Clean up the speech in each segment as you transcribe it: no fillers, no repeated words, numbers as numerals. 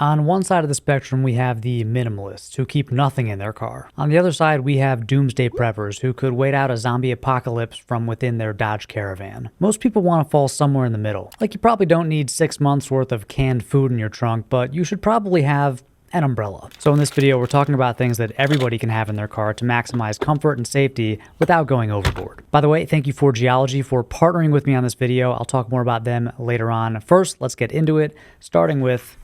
On one side of the spectrum, we have the minimalists who keep nothing in their car. On the other side, we have doomsday preppers who could wait out a zombie apocalypse from within their Dodge Caravan. Most people want to fall somewhere in the middle. Like, you probably don't need 6 months worth of canned food in your trunk, but you should probably have an umbrella. So in this video, we're talking about things that everybody can have in their car to maximize comfort and safety without going overboard. By the way, thank you for Geologie for partnering with me on this video. I'll talk more about them later on. First, let's get into it, starting with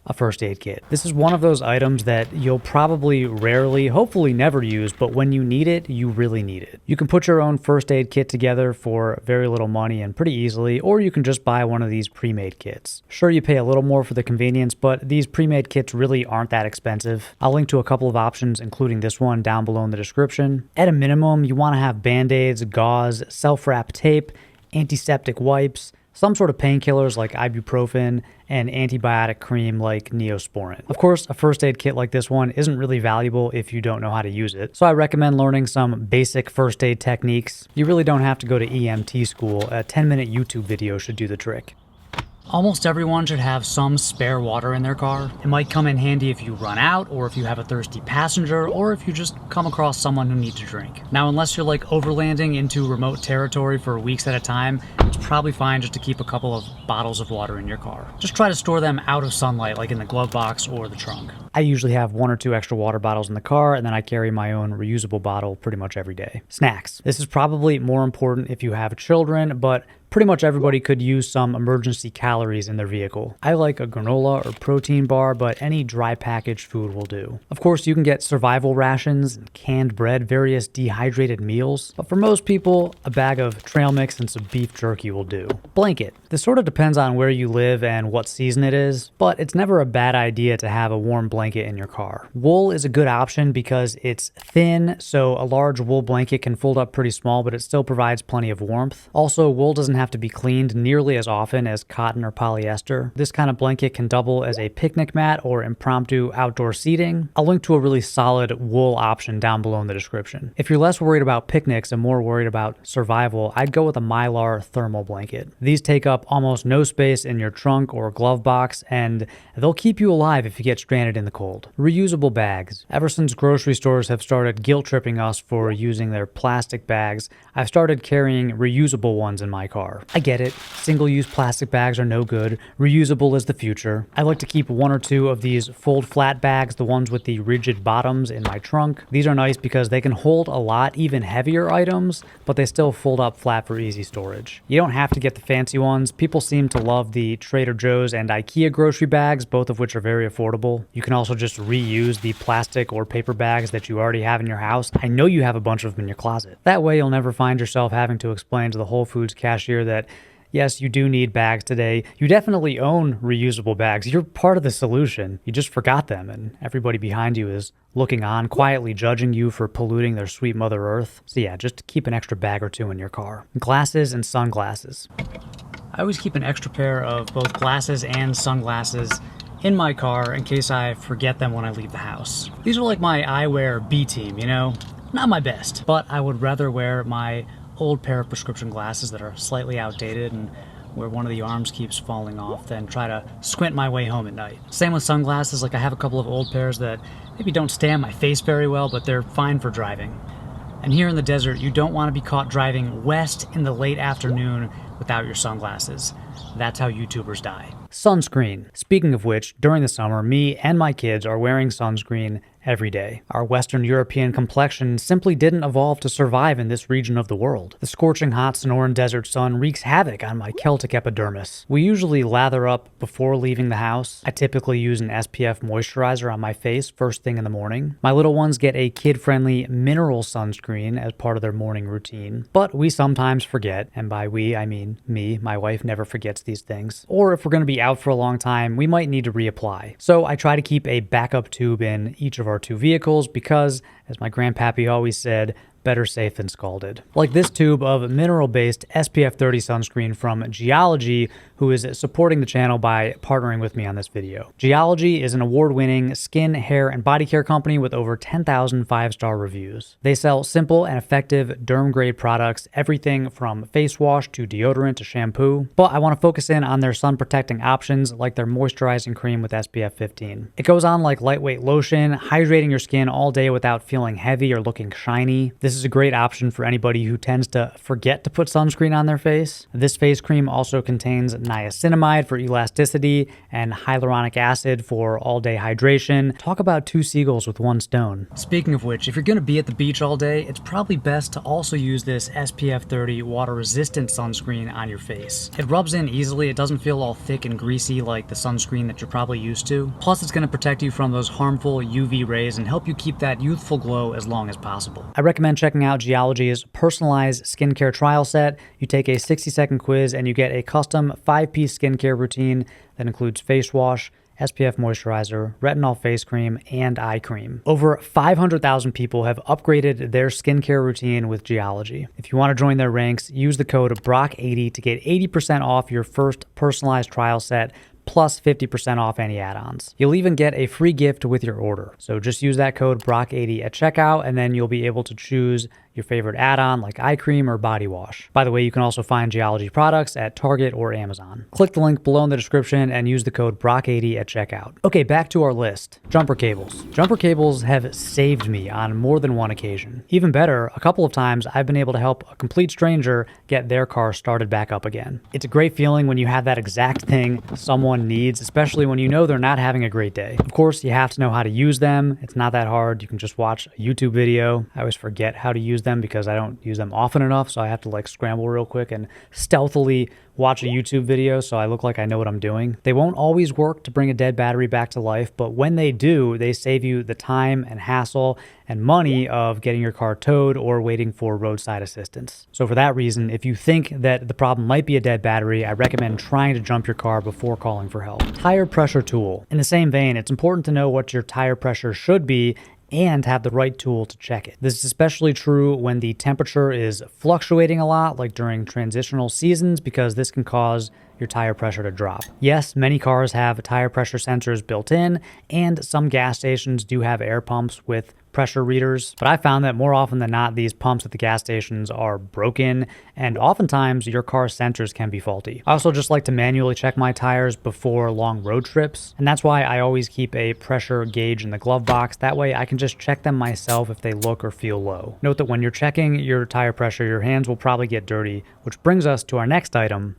a first aid kit. This is one of those items that you'll probably rarely, hopefully never use, but when you need it, you really need it. You can put your own first aid kit together for very little money and pretty easily, or you can just buy one of these pre-made kits. Sure, you pay a little more for the convenience, but these pre-made kits really aren't that expensive. I'll link to a couple of options, including this one down below in the description. At a minimum, you want to have band-aids, gauze, self-wrap tape, antiseptic wipes, some sort of painkillers like ibuprofen, and antibiotic cream like Neosporin. Of course, a first aid kit like this one isn't really valuable if you don't know how to use it, so I recommend learning some basic first aid techniques. You really don't have to go to EMT school. A 10-minute YouTube video should do the trick. Almost everyone should have some spare water in their car. It might come in handy if you run out, or if you have a thirsty passenger, or if you just come across someone who needs a drink. Now, unless you're like overlanding into remote territory for weeks at a time, it's probably fine just to keep a couple of bottles of water in your car. Just try to store them out of sunlight, like in the glove box or the trunk. I usually have 1 or 2 extra water bottles in the car, and then I carry my own reusable bottle pretty much every day. Snacks. This is probably more important if you have children, but pretty much everybody could use some emergency calories in their vehicle. I like a granola or protein bar, but any dry packaged food will do. Of course, you can get survival rations, canned bread, various dehydrated meals, but for most people, a bag of trail mix and some beef jerky will do. Blanket. This sort of depends on where you live and what season it is, but it's never a bad idea to have a warm blanket in your car. Wool is a good option because it's thin, so a large wool blanket can fold up pretty small, but it still provides plenty of warmth. Also, wool doesn't have to be cleaned nearly as often as cotton or polyester. This kind of blanket can double as a picnic mat or impromptu outdoor seating. I'll link to a really solid wool option down below in the description. If you're less worried about picnics and more worried about survival, I'd go with a Mylar thermal blanket. These take up almost no space in your trunk or glove box, and they'll keep you alive if you get stranded in the cold. Reusable bags. Ever since grocery stores have started guilt-tripping us for using their plastic bags, I've started carrying reusable ones in my car. I get it. Single-use plastic bags are no good. Reusable is the future. I like to keep 1 or 2 of these fold-flat bags, the ones with the rigid bottoms, in my trunk. These are nice because they can hold a lot, even heavier items, but they still fold up flat for easy storage. You don't have to get the fancy ones. People seem to love the Trader Joe's and IKEA grocery bags, both of which are very affordable. You can also just reuse the plastic or paper bags that you already have in your house. I know you have a bunch of them in your closet. That way you'll never find yourself having to explain to the Whole Foods cashier that, yes, you do need bags today. You definitely own reusable bags. You're part of the solution. You just forgot them, and everybody behind you is looking on, quietly judging you for polluting their sweet Mother Earth. So yeah, just keep an extra bag or 2 in your car. Glasses and sunglasses. I always keep an extra pair of both glasses and sunglasses in my car in case I forget them when I leave the house. These are like my eyewear B team, you know? Not my best, but I would rather wear my old pair of prescription glasses that are slightly outdated and where one of the arms keeps falling off than try to squint my way home at night. Same with sunglasses. Like, I have a couple of old pairs that maybe don't stay on my face very well, but they're fine for driving. And here in the desert, you don't want to be caught driving west in the late afternoon without your sunglasses. That's how YouTubers die. Sunscreen. Speaking of which, during the summer, me and my kids are wearing sunscreen every day. Our Western European complexion simply didn't evolve to survive in this region of the world. The scorching hot Sonoran desert sun wreaks havoc on my Celtic epidermis. We usually lather up before leaving the house. I typically use an SPF moisturizer on my face first thing in the morning. My little ones get a kid-friendly mineral sunscreen as part of their morning routine. But we sometimes forget, and by we, I mean me. My wife never forgets these things. Or if we're going to be out for a long time, we might need to reapply. So I try to keep a backup tube in each of our 2 vehicles because, as my grandpappy always said, better safe than scalded. Like this tube of mineral-based SPF 30 sunscreen from Geologie, who is supporting the channel by partnering with me on this video. Geologie is an award-winning skin, hair, and body care company with over 10,000 5-star reviews. They sell simple and effective derm-grade products, everything from face wash to deodorant to shampoo. But I want to focus in on their sun-protecting options like their moisturizing cream with SPF 15. It goes on like lightweight lotion, hydrating your skin all day without feeling heavy or looking shiny. This is a great option for anybody who tends to forget to put sunscreen on their face. This face cream also contains niacinamide for elasticity and hyaluronic acid for all-day hydration. Talk about two seagulls with one stone. Speaking of which, if you're going to be at the beach all day, it's probably best to also use this SPF 30 water-resistant sunscreen on your face. It rubs in easily, it doesn't feel all thick and greasy like the sunscreen that you're probably used to. Plus, it's going to protect you from those harmful UV rays and help you keep that youthful glow as long as possible. I recommend checking out Geologie's personalized skincare trial set. You take a 60-second quiz and you get a custom 5-piece skincare routine that includes face wash, SPF moisturizer, retinol face cream, and eye cream. Over 500,000 people have upgraded their skincare routine with Geologie. If you want to join their ranks, use the code BROCK80 to get 80% off your first personalized trial set, plus 50% off any add-ons. You'll even get a free gift with your order. So just use that code BROCK80 at checkout, and then you'll be able to choose your favorite add-on like eye cream or body wash. By the way, you can also find Geologie products at Target or Amazon. Click the link below in the description and use the code BROCK80 at checkout. Okay, back to our list. Jumper cables. Jumper cables have saved me on more than one occasion. Even better, a couple of times I've been able to help a complete stranger get their car started back up again. It's a great feeling when you have that exact thing someone needs, especially when you know they're not having a great day. Of course, you have to know how to use them. It's not that hard. You can just watch a YouTube video. I always forget how to use them because I don't use them often enough, so I have to like scramble real quick and stealthily watch a YouTube video so I look like I know what I'm doing. They won't always work to bring a dead battery back to life, but when they do, they save you the time and hassle and money of getting your car towed or waiting for roadside assistance. So for that reason, if you think that the problem might be a dead battery, I recommend trying to jump your car before calling for help. Tire pressure tool. In the same vein, it's important to know what your tire pressure should be and have the right tool to check it. This is especially true when the temperature is fluctuating a lot, like during transitional seasons, because this can cause your tire pressure to drop. Yes, many cars have tire pressure sensors built in, and some gas stations do have air pumps with pressure readers, but I found that more often than not, these pumps at the gas stations are broken, and oftentimes your car's sensors can be faulty. I also just like to manually check my tires before long road trips, and that's why I always keep a pressure gauge in the glove box. That way I can just check them myself if they look or feel low. Note that when you're checking your tire pressure, your hands will probably get dirty, which brings us to our next item.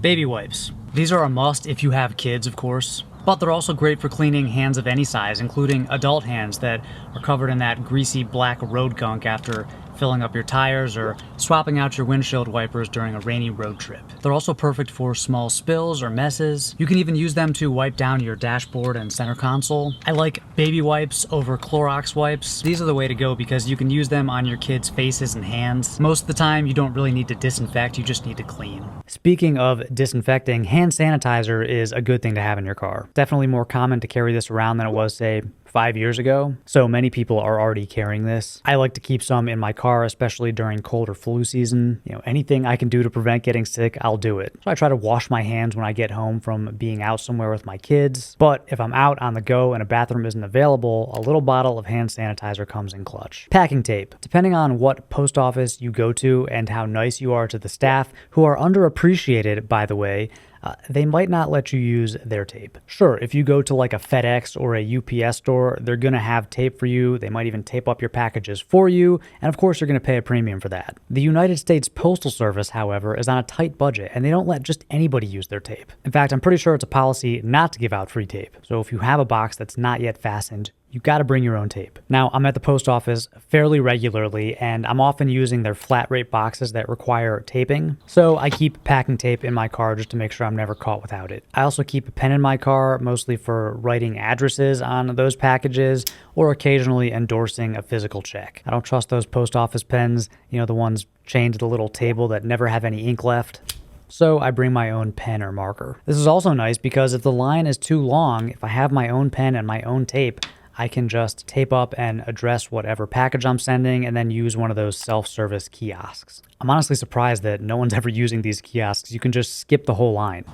Baby wipes. These are a must if you have kids, of course. But they're also great for cleaning hands of any size, including adult hands that are covered in that greasy black road gunk after filling up your tires or swapping out your windshield wipers during a rainy road trip. They're also perfect for small spills or messes. You can even use them to wipe down your dashboard and center console. I like baby wipes over Clorox wipes. These are the way to go because you can use them on your kids' faces and hands. Most of the time, you don't really need to disinfect, you just need to clean. Speaking of disinfecting, hand sanitizer is a good thing to have in your car. Definitely more common to carry this around than it was, say, 5 years ago, so many people are already carrying this. I like to keep some in my car, especially during cold or flu season. You know, anything I can do to prevent getting sick, I'll do it. So I try to wash my hands when I get home from being out somewhere with my kids. But if I'm out on the go and a bathroom isn't available, a little bottle of hand sanitizer comes in clutch. Packing tape. Depending on what post office you go to and how nice you are to the staff, who are underappreciated, by the way, they might not let you use their tape. Sure, if you go to like a FedEx or a UPS store, they're gonna have tape for you. They might even tape up your packages for you, and of course you're gonna pay a premium for that. The United States Postal Service, however, is on a tight budget, and they don't let just anybody use their tape. In fact, I'm pretty sure it's a policy not to give out free tape. So if you have a box that's not yet fastened, you gotta bring your own tape. Now, I'm at the post office fairly regularly, and I'm often using their flat rate boxes that require taping. So I keep packing tape in my car just to make sure I'm never caught without it. I also keep a pen in my car, mostly for writing addresses on those packages or occasionally endorsing a physical check. I don't trust those post office pens, you know, the ones chained to the little table that never have any ink left. So I bring my own pen or marker. This is also nice because if the line is too long, if I have my own pen and my own tape, I can just tape up and address whatever package I'm sending and then use one of those self-service kiosks. I'm honestly surprised that no one's ever using these kiosks. You can just skip the whole line.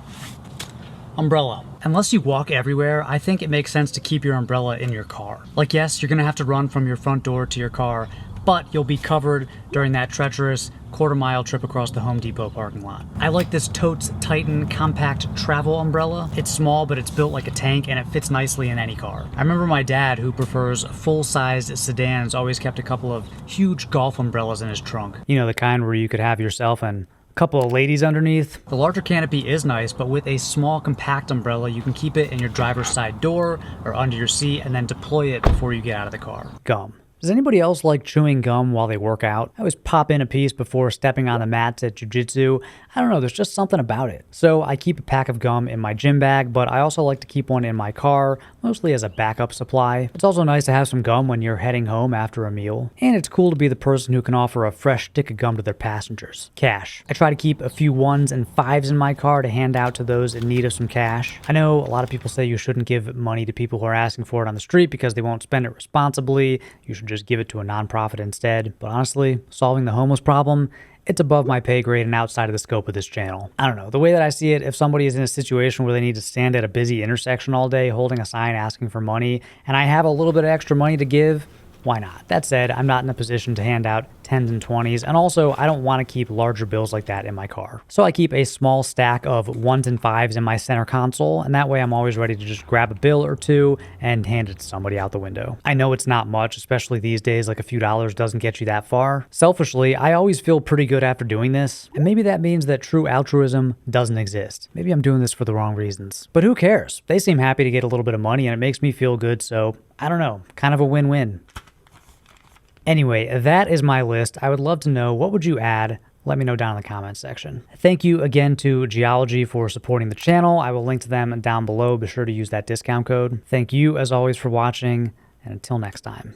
Umbrella. Unless you walk everywhere, I think it makes sense to keep your umbrella in your car. Like, yes, you're gonna have to run from your front door to your car, but you'll be covered during that treacherous quarter-mile trip across the Home Depot parking lot. I like this Totes Titan compact travel umbrella. It's small, but it's built like a tank, and it fits nicely in any car. I remember my dad, who prefers full-sized sedans, always kept a couple of huge golf umbrellas in his trunk. You know, the kind where you could have yourself and couple of ladies underneath. The larger canopy is nice, but with a small compact umbrella, you can keep it in your driver's side door or under your seat and then deploy it before you get out of the car. Gum. Does anybody else like chewing gum while they work out? I always pop in a piece before stepping on the mats at jiu-jitsu. I don't know, there's just something about it. So I keep a pack of gum in my gym bag, but I also like to keep one in my car, mostly as a backup supply. It's also nice to have some gum when you're heading home after a meal. And it's cool to be the person who can offer a fresh stick of gum to their passengers. Cash. I try to keep a few 1s and 5s in my car to hand out to those in need of some cash. I know a lot of people say you shouldn't give money to people who are asking for it on the street because they won't spend it responsibly. You should just give it to a nonprofit instead. But honestly, solving the homeless problem, it's above my pay grade and outside of the scope of this channel. I don't know, the way that I see it, if somebody is in a situation where they need to stand at a busy intersection all day holding a sign asking for money, and I have a little bit of extra money to give, why not? That said, I'm not in a position to hand out 10s and 20s, and also I don't want to keep larger bills like that in my car. So I keep a small stack of 1s and 5s in my center console, and that way I'm always ready to just grab a bill or two and hand it to somebody out the window. I know it's not much, especially these days, like a few dollars doesn't get you that far. Selfishly, I always feel pretty good after doing this, and maybe that means that true altruism doesn't exist. Maybe I'm doing this for the wrong reasons. But who cares? They seem happy to get a little bit of money, and it makes me feel good, so I don't know, kind of a win-win. Anyway, that is my list. I would love to know, what would you add? Let me know down in the comments section. Thank you again to Geologie for supporting the channel. I will link to them down below. Be sure to use that discount code. Thank you, as always, for watching, and until next time.